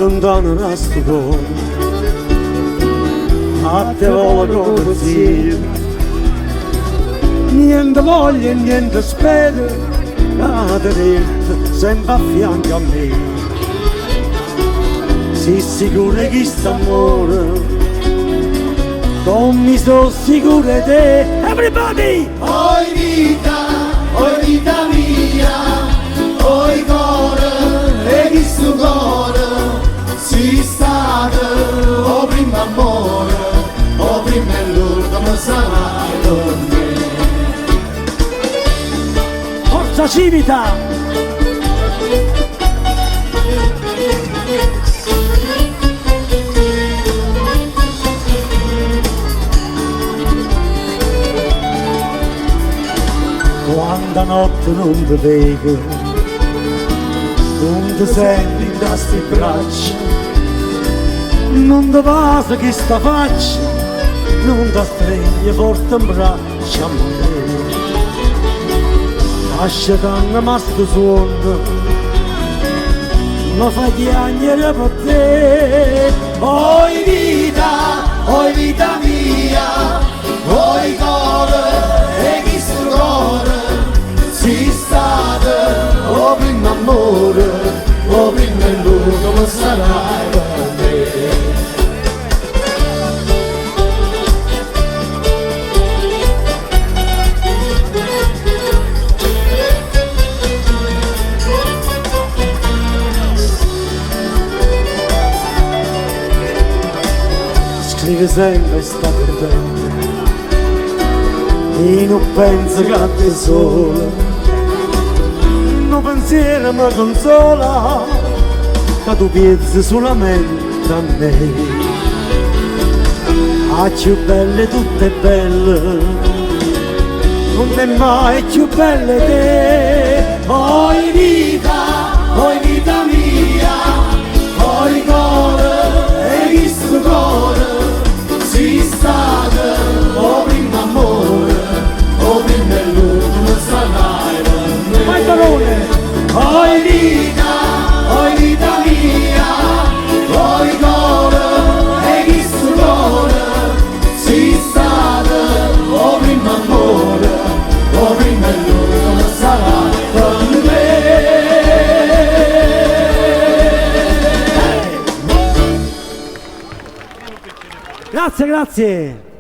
lontano da sto cuore, a te voglio come zio, niente voglia e niente aspetta, a tenerti sempre a fianco a me. Sei sicura che sto amore, non mi sono sicura di te. Everybody! Oi vita mia, oi cuore, e chi sto cuore, sei stato o primo amore, o prima e l'ultimo sarai per me. Forza Civita! Quanta notte non ti vedo, non ti senti in queste braccia, non ti passa che sta faccia, non ti stringe forte in braccia a me. Lasciati ma sto suono, mi fa piangere per te. Oi vita mia, oi cuore, e chi sto cuore, sei stato o primo amore, o prima e l'ultimo sarai per me. Scrive sempre sta perdendo e non penso che a te sola, non pensiero mi consola che tu pensi solamente a me. A più belle tutte belle, non è mai più belle te. Oi vita mia, oi cuore, e chi sto cuore, sei stato o primo amore, o prima e l'ultimo sarai per me. Vai Barone! Oi vita mia, oi cuore, e chi sto cuore, sei stato o primo amore, o prima e l'ultimo sarai per me. Grazie, grazie!